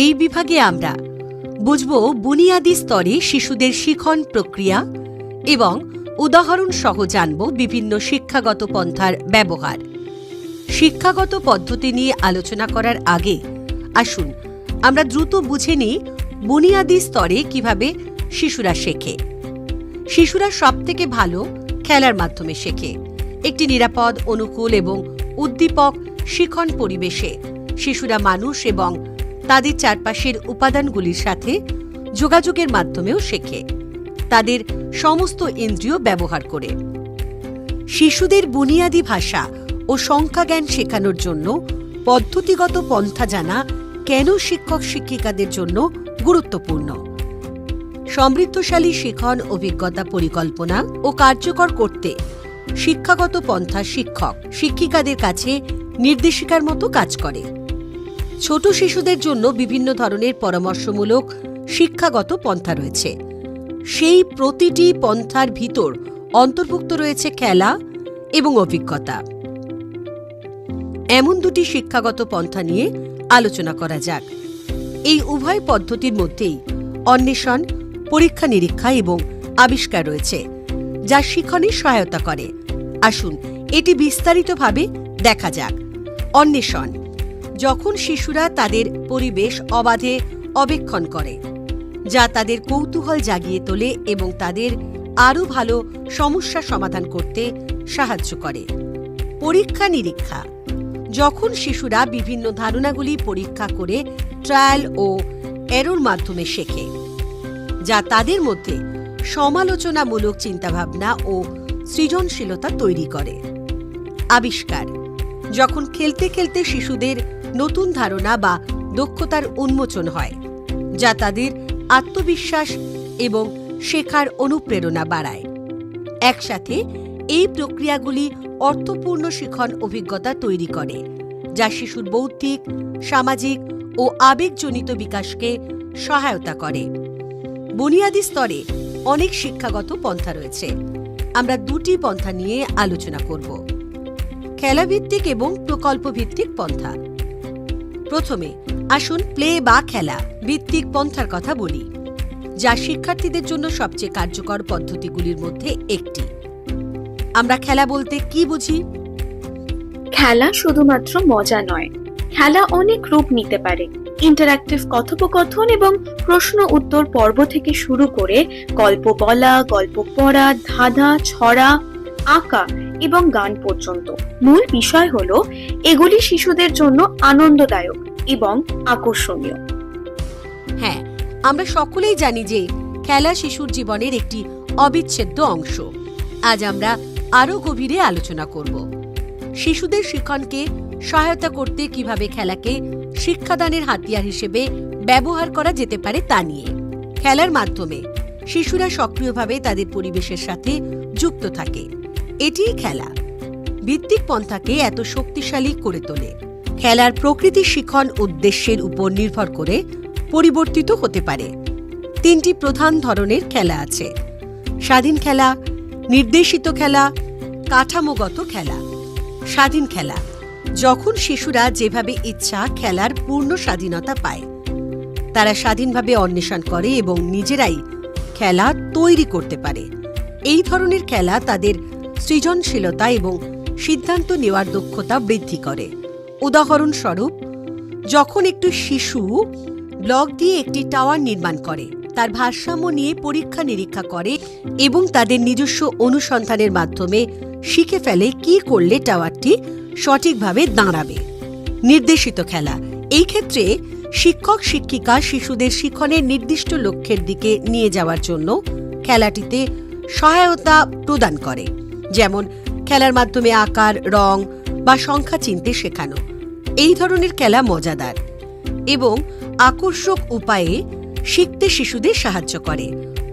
এই বিভাগে আমরা বুঝব বুনিয়াদি স্তরে শিশুদের শিখন প্রক্রিয়া এবং উদাহরণ সহ জানব বিভিন্ন শিক্ষাগত পন্থার ব্যবহার। শিক্ষাগত পদ্ধতি নিয়ে আলোচনা করার আগে আসুন আমরা দ্রুত বুঝে নিই বুনিয়াদি স্তরে কিভাবে শিশুরা শেখে। শিশুরা সবথেকে ভালো খেলার মাধ্যমে শেখে। একটি নিরাপদ, অনুকূল এবং উদ্দীপক শিখন পরিবেশে শিশুরা মানুষ এবং তাদের চারপাশের উপাদানগুলির সাথে যোগাযোগের মাধ্যমেও শেখে, তাদের সমস্ত ইন্দ্রিয় ব্যবহার করে। শিশুদের বুনিয়াদি ভাষা ও সংখ্যাজ্ঞান শেখানোর জন্য পদ্ধতিগত পন্থা জানা কেন শিক্ষক শিক্ষিকাদের জন্য গুরুত্বপূর্ণ। সমৃদ্ধশালী শিখন অভিজ্ঞতা পরিকল্পনা ও কার্যকর করতে শিক্ষাগত পন্থা শিক্ষক শিক্ষিকাদের কাছে নির্দেশিকার মতো কাজ করে। ছোট শিশুদের জন্য বিভিন্ন ধরনের পরামর্শমূলক শিক্ষাগত পন্থা রয়েছে। সেই প্রতিটি পন্থার ভিতর অন্তর্ভুক্ত রয়েছে খেলা এবং অভিজ্ঞতা। এমন দুটি শিক্ষাগত পন্থা নিয়ে আলোচনা করা যাক। এই উভয় পদ্ধতির মধ্যেই অন্বেষণ, পরীক্ষা নিরীক্ষা এবং আবিষ্কার রয়েছে, যা শিখনে সহায়তা করে। আসুন এটি বিস্তারিতভাবে দেখা যাক। অন্বেষণ, যখন শিশুরা তাদের পরিবেশ অবাধে অবেক্ষণ করে, যা তাদের কৌতূহল জাগিয়ে তোলে এবং তাদের আরও ভালো সমস্যা সমাধান করতে সাহায্য করে। পরীক্ষা নিরীক্ষা, যখন শিশুরা বিভিন্ন ধারণাগুলি পরীক্ষা করে ট্রায়াল ও এরর মাধ্যমে শেখে, যা তাদের মধ্যে সমালোচনামূলক চিন্তাভাবনা ও সৃজনশীলতা তৈরি করে। আবিষ্কার, যখন খেলতে খেলতে শিশুদের নতুন ধারণা বা দক্ষতার উন্মোচন হয়, যা তাদের আত্মবিশ্বাস এবং শেখার অনুপ্রেরণা বাড়ায়। একসাথে এই প্রক্রিয়াগুলি অর্থপূর্ণ শিখন অভিজ্ঞতা তৈরি করে, যা শিশুর বৌদ্ধিক, সামাজিক ও আবেগজনিত বিকাশকে সহায়তা করে। বুনিয়াদি স্তরে অনেক শিক্ষাগত পন্থা রয়েছে। আমরা দুটি পন্থা নিয়ে আলোচনা করব: খেলাভিত্তিক এবং প্রকল্পভিত্তিক পন্থা। প্রথমে আসুন প্লে বা খেলা ভিত্তিক পন্থার কথা বলি, যা শিক্ষার্থীদের জন্য সবচেয়ে কার্যকর পদ্ধতিগুলির মধ্যে একটি। আমরা খেলা বলতে কি বুঝি? খেলা শুধুমাত্র মজা নয়, খেলা অনেক রূপ নিতে পারে। ইন্টারঅ্যাক্টিভ কথোপকথন এবং প্রশ্ন উত্তর পর্ব থেকে শুরু করে গল্প বলা, গল্প পড়া, ধাঁধা, ছড়া, আঁকা এবং গান পর্যন্ত। মূল বিষয় হলো এগুলি শিশুদের জন্য আনন্দদায়ক এবং আকর্ষণীয়। হ্যাঁ, আমরা সকলেই জানি যে খেলা শিশুর জীবনের একটি অবিচ্ছেদ্য অংশ। আজ আমরা আরও গভীরে আলোচনা করব শিশুদের শিখনকে সহায়তা করতে কিভাবে খেলাকে শিক্ষাদানের হাতিয়ার হিসেবে ব্যবহার করা যেতে পারে তা নিয়ে। খেলার মাধ্যমে শিশুরা সক্রিয়ভাবে তাদের পরিবেশের সাথে যুক্ত থাকে। এটিই খেলা ভিত্তিক পন্থাকে এত শক্তিশালী করে তোলে। খেলার প্রকৃতি শিখন উদ্দেশ্যের উপর নির্ভর করে পরিবর্তিত হতে পারে। তিনটি প্রধান ধরনের খেলা আছে: স্বাধীন খেলা, নির্দেশিত খেলা, কাঠামোগত খেলা। স্বাধীন খেলা, যখন শিশুরা যেভাবে ইচ্ছা খেলার পূর্ণ স্বাধীনতা পায়। তারা স্বাধীনভাবে অন্বেষণ করে এবং নিজেরাই খেলা তৈরি করতে পারে। এই ধরনের খেলা তাদের সৃজনশীলতা এবং সিদ্ধান্ত নেওয়ার দক্ষতা বৃদ্ধি করে। উদাহরণস্বরূপ, যখন একটি শিশু ব্লক দিয়ে একটি টাওয়ার নির্মাণ করে, তার ভারসাম্য নিয়ে পরীক্ষা নিরীক্ষা করে এবং তাদের নিজস্ব অনুসন্ধানের মাধ্যমে শিখে ফেলে কি করলে টাওয়ারটি সঠিকভাবে দাঁড়াবে। নির্দেশিত খেলা, এই ক্ষেত্রে শিক্ষক শিক্ষিকা শিশুদের শিখনের নির্দিষ্ট লক্ষ্যের দিকে নিয়ে যাওয়ার জন্য খেলাটিতে সহায়তা প্রদান করে, যেমন খেলার মাধ্যমে আকার, রং বা সংখ্যা চিনতে শেখানো। এই ধরনের খেলা মজাদার এবং আকর্ষক উপায়ে শিখতে শিশুদের সাহায্য করে।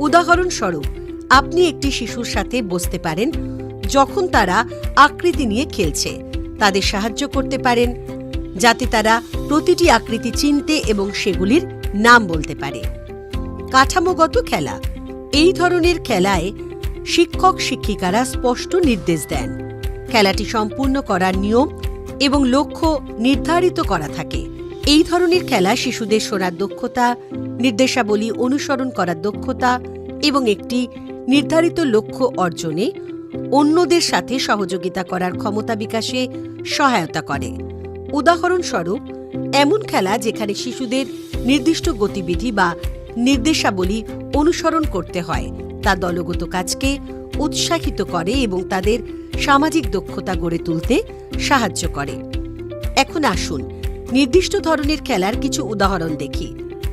উদাহরণস্বরূপ, আপনি একটি শিশুর সাথে বসতে পারেন যখন তারা আকৃতি নিয়ে খেলছে। তাদের সাহায্য করতে পারেন যাতে তারা প্রতিটি আকৃতি চিনতে এবং সেগুলির নাম বলতে পারে। কাঠামোগত খেলা, এই ধরনের খেলায় শিক্ষক শিক্ষিকারা স্পষ্ট নির্দেশ দেন। খেলাটি সম্পূর্ণ করার নিয়ম এবং লক্ষ্য নির্ধারিত করা থাকে। এই ধরনের খেলা শিশুদের শোনার দক্ষতা, নির্দেশাবলী অনুসরণ করার দক্ষতা এবং একটি নির্ধারিত লক্ষ্য অর্জনে অন্যদের সাথে সহযোগিতা করার ক্ষমতা বিকাশে সহায়তা করে। উদাহরণস্বরূপ, এমন খেলা যেখানে শিশুদের নির্দিষ্ট গতিবিধি বা নির্দেশাবলী অনুসরণ করতে হয় তা দলগত কাজকে উৎসাহিত করে এবং তাদের সামাজিক দক্ষতা গড়ে তুলতে সাহায্য করে। এখন আসুন নির্দিষ্ট ধরনের খেলার কিছু উদাহরণ দেখি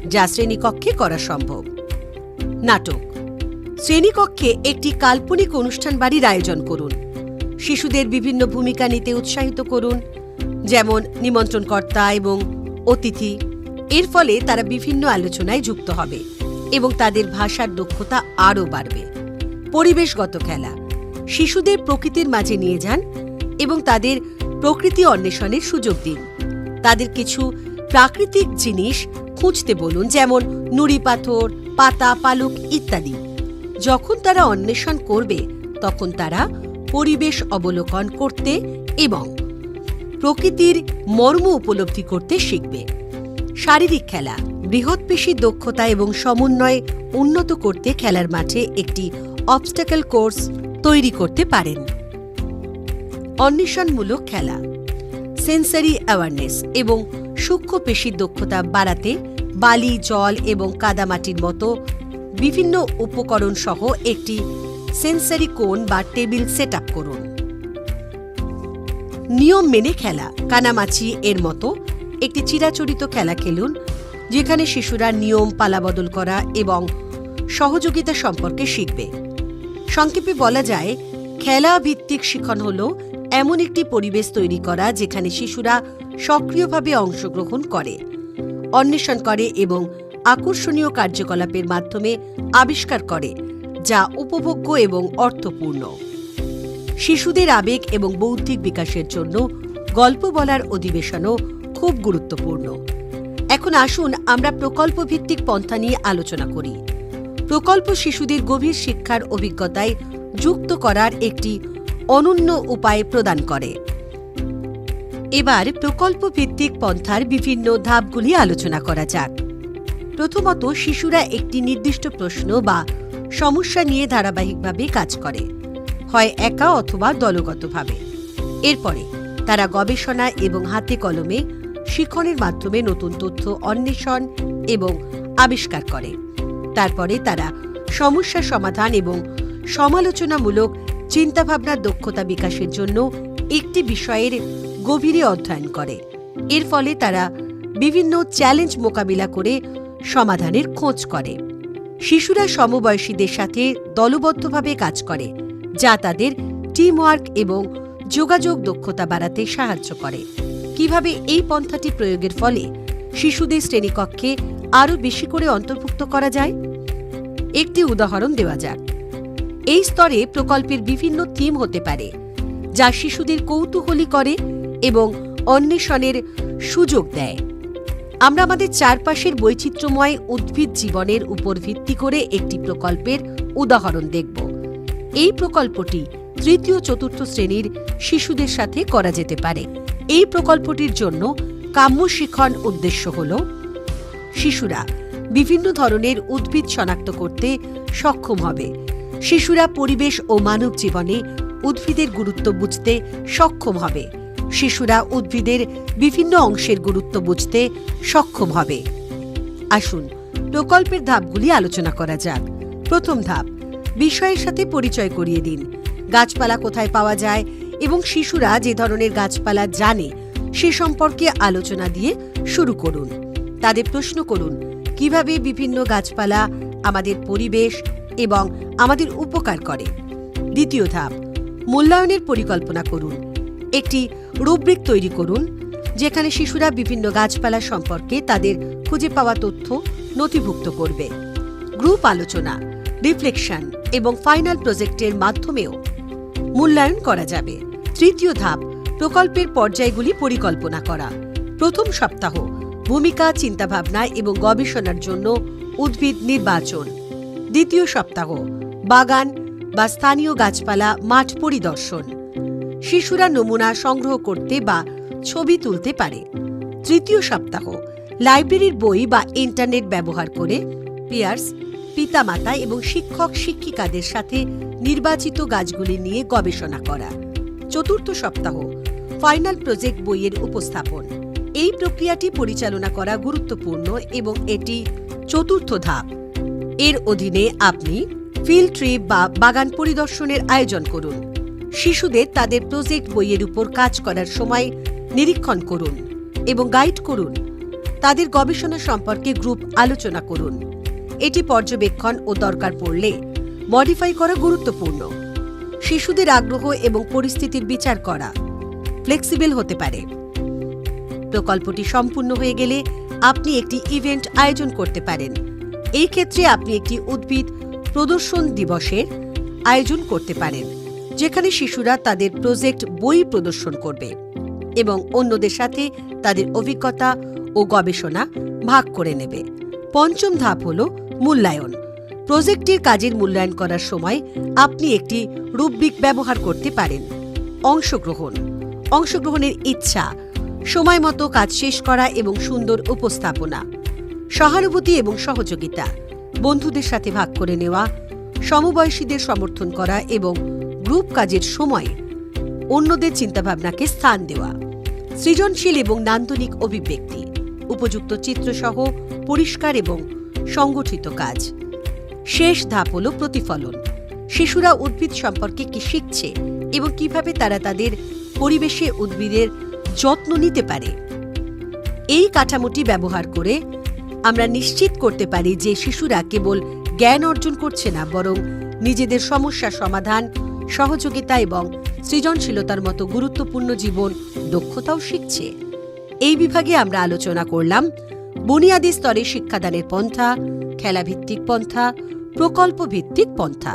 যা শ্রেণীকক্ষে করা সম্ভব। নাটক। শ্রেণীকক্ষে একটি কাল্পনিক অনুষ্ঠান বাড়ির আয়োজন করুন। শিশুদের বিভিন্ন ভূমিকা নিতে উৎসাহিত করুন, যেমন নিমন্ত্রণকর্তা এবং অতিথি। এর ফলে তারা বিভিন্ন আলোচনায় যুক্ত হবে এবং তাদের ভাষার দক্ষতা আরও বাড়বে। পরিবেশগত খেলা। শিশুদের প্রকৃতির মাঝে নিয়ে যান এবং তাদের প্রকৃতি অন্বেষণের সুযোগ দিন। তাদের কিছু প্রাকৃতিক জিনিস খুঁজতে বলুন, যেমন নুড়ি পাথর, পাতা, পালক ইত্যাদি। যখন তারা অন্বেষণ করবে তখন তারা পরিবেশ অবলোকন করতে এবং প্রকৃতির মর্ম উপলব্ধি করতে শিখবে। শারীরিক খেলা। বৃহৎ পেশির দক্ষতা এবং সমন্বয় উন্নত করতে খেলার মাঠে একটি অবস্টাকল কোর্স তৈরি করতে পারেন। অন্বেষণমূলক খেলা। সেন্সরি অ্যাওয়ারনেস এবং সূক্ষ্ম পেশির দক্ষতা বাড়াতে বালি, জল এবং কাদামাটির মতো বিভিন্ন উপকরণ সহ একটি সেন্সরি কোণ বা টেবিল সেট আপ করুন। নিয়ম মেনে খেলা। কানামাছি এর মতো একটি চিরাচরিত খেলা খেলুন যেখানে শিশুরা নিয়ম পালাবদল করা এবং সহযোগিতা সম্পর্কে শিখবে। সংক্ষেপে বলা যায়, খেলা ভিত্তিক শিক্ষণ হল এমন একটি পরিবেশ তৈরি করা যেখানে শিশুরা সক্রিয়ভাবে অংশগ্রহণ করে, অন্বেষণ করে এবং আকর্ষণীয় কার্যকলাপের মাধ্যমে আবিষ্কার করে যা উপভোগ্য এবং অর্থপূর্ণ। শিশুদের আবেগ এবং বৌদ্ধিক বিকাশের জন্য গল্প বলার অধিবেশনও খুব গুরুত্বপূর্ণ। এখন আসুন আমরা প্রকল্প ভিত্তিক পন্থা নিয়ে আলোচনা করি। প্রকল্প শিশুদের গভীর শিক্ষার অভিজ্ঞতায় যুক্ত করার একটি অনন্য উপায় প্রদান করে। এবার প্রকল্প ভিত্তিক পন্থার বিভিন্ন ধাপগুলি আলোচনা করা যাক। প্রথমত, শিশুরা একটি নির্দিষ্ট প্রশ্ন বা সমস্যা নিয়ে ধারাবাহিকভাবে কাজ করে, হয় একা অথবা দলগতভাবে। এরপরে তারা গবেষণা এবং হাতে কলমে শিক্ষণের মাধ্যমে নতুন তথ্য অন্বেষণ এবং আবিষ্কার করে। তারপরে তারা সমস্যা সমাধান এবং সমালোচনামূলক চিন্তাভাবনার দক্ষতা বিকাশের জন্য একটি বিষয়ের গভীরে অধ্যয়ন করে। এর ফলে তারা বিভিন্ন চ্যালেঞ্জ মোকাবিলা করে সমাধানের খোঁজ করে। শিশুরা সমবয়সীদের সাথে দলবদ্ধভাবে কাজ করে, যা তাদের টিমওয়ার্ক এবং যোগাযোগ দক্ষতা বাড়াতে সাহায্য করে। কিভাবে এই পন্থাটি প্রয়োগের ফলে শিশুদের শ্রেণীকক্ষে আরও বেশি করে অন্তর্ভুক্ত করা যায়, একটি উদাহরণ দেওয়া যাক। এই স্তরে প্রকল্পের বিভিন্ন থিম হতে পারে যা শিশুদের কৌতূহলী করে এবং অন্বেষণের সুযোগ দেয়। আমরা আমাদের চারপাশের বৈচিত্র্যময় উদ্ভিদ জীবনের উপর ভিত্তি করে একটি প্রকল্পের উদাহরণ দেখব। এই প্রকল্পটি তৃতীয় চতুর্থ শ্রেণীর শিশুদের সাথে করা যেতে পারে। এই প্রকল্পটির জন্য কাম্য শিক্ষণ উদ্দেশ্য হল শিশুরা বিভিন্ন ধরনের উদ্ভিদ শনাক্ত করতে সক্ষম হবে। শিশুরা পরিবেশ ও মানব জীবনে উদ্ভিদের গুরুত্ব বুঝতে সক্ষম হবে। শিশুরা উদ্ভিদের বিভিন্ন অংশের গুরুত্ব বুঝতে সক্ষম হবে। আসুন প্রকল্পের ধাপগুলি আলোচনা করা যাক। প্রথম ধাপ, বিষয়ের সাথে পরিচয় করিয়ে দিন। গাছপালা কোথায় পাওয়া যায় এবং শিশুরা যে ধরনের গাছপালা জানে সে সম্পর্কে আলোচনা দিয়ে শুরু করুন। তাদের প্রশ্ন করুন কিভাবে বিভিন্ন গাছপালা আমাদের পরিবেশ এবং আমাদের উপকার করে। দ্বিতীয় ধাপ, মূল্যায়নের পরিকল্পনা করুন। একটি রুব্রিক তৈরি করুন যেখানে শিশুরা বিভিন্ন গাছপালা সম্পর্কে তাদের খুঁজে পাওয়া তথ্য নথিভুক্ত করবে। গ্রুপ আলোচনা, রিফ্লেকশন এবং ফাইনাল প্রজেক্টের মাধ্যমেও মূল্যায়ন করা যাবে। তৃতীয় ধাপ, প্রকল্পের পর্যায়গুলি পরিকল্পনা করা। প্রথম সপ্তাহ, ভূমিকা, চিন্তাভাবনা এবং গবেষণার জন্য উদ্ভিদ নির্বাচন। দ্বিতীয় সপ্তাহ, বাগান বা স্থানীয় গাছপালা মাঠ পরিদর্শন। শিশুরা নমুনা সংগ্রহ করতে বা ছবি তুলতে পারে। তৃতীয় সপ্তাহ লাইব্রেরির বই বা ইন্টারনেট ব্যবহার করে পিয়ার্স, পিতামাতা এবং শিক্ষক শিক্ষিকাদের সাথে নির্বাচিত গাছগুলি নিয়ে গবেষণা করা। চতুর্থ সপ্তাহ ফাইনাল প্রজেক্ট বইয়ের উপস্থাপন। এই প্রক্রিয়াটি পরিচালনা করা গুরুত্বপূর্ণ এবং এটি চতুর্থ ধাপ। এর অধীনে আপনি ফিল্ড ট্রিপ বা বাগান পরিদর্শনের আয়োজন করুন। শিশুদের তাদের প্রজেক্ট বইয়ের উপর কাজ করার সময় নিরীক্ষণ করুন এবং গাইড করুন। তাদের গবেষণা সম্পর্কে গ্রুপ আলোচনা করুন। এটি পর্যবেক্ষণ ও দরকার পড়লে মডিফাই করা গুরুত্বপূর্ণ। শিশুদের আগ্রহ এবং পরিস্থিতির বিচার করা ফ্লেক্সিবল হতে পারে। প্রকল্পটি সম্পূর্ণ হয়ে গেলে আপনি একটি ইভেন্ট আয়োজন করতে পারেন। এই ক্ষেত্রে আপনি একটি উদ্ভিদ প্রদর্শন দিবসের আয়োজন করতে পারেন, যেখানে শিশুরা তাদের প্রজেক্ট বই প্রদর্শন করবে এবং অন্যদের সাথে তাদের অভিজ্ঞতা ও গবেষণা ভাগ করে নেবে। পঞ্চম ধাপ হল মূল্যায়ন। প্রজেক্টের কাজের মূল্যায়ন করার সময় আপনি একটি রুব্রিক ব্যবহার করতে পারেন। অংশগ্রহণের ইচ্ছা, সময়মতো কাজ শেষ করা এবং সুন্দর উপস্থাপনা। সহানুভূতি এবং সহযোগিতা, বন্ধুদের সাথে ভাগ করে নেওয়া, সমবয়সীদের সমর্থন করা এবং গ্রুপ কাজের সময় অন্যদের চিন্তাভাবনাকে স্থান দেওয়া। সৃজনশীল এবং নান্দনিক অভিব্যক্তি, উপযুক্ত চিত্রসহ পরিষ্কার এবং সংগঠিত কাজ। শেষ ধাপ হল প্রতিফলন। শিশুরা উদ্ভিদ সম্পর্কে কি শিখছে এবং কিভাবে তারা তাদের পরিবেশে উদ্ভিদের যত্ন নিতে পারে। এই কাঠামোটি ব্যবহার করে আমরা নিশ্চিত করতে পারি যে শিশুরা কেবল জ্ঞান অর্জন করছে না, বরং নিজেদের সমস্যা সমাধান, সহযোগিতা এবং সৃজনশীলতার মতো গুরুত্বপূর্ণ জীবন দক্ষতাও শিখছে। এই বিভাগে আমরা আলোচনা করলাম বুনিয়াদী স্তরে শিক্ষাদানের পন্থা, খেলাভিত্তিক পন্থা, প্রকল্প ভিত্তিক পন্থা।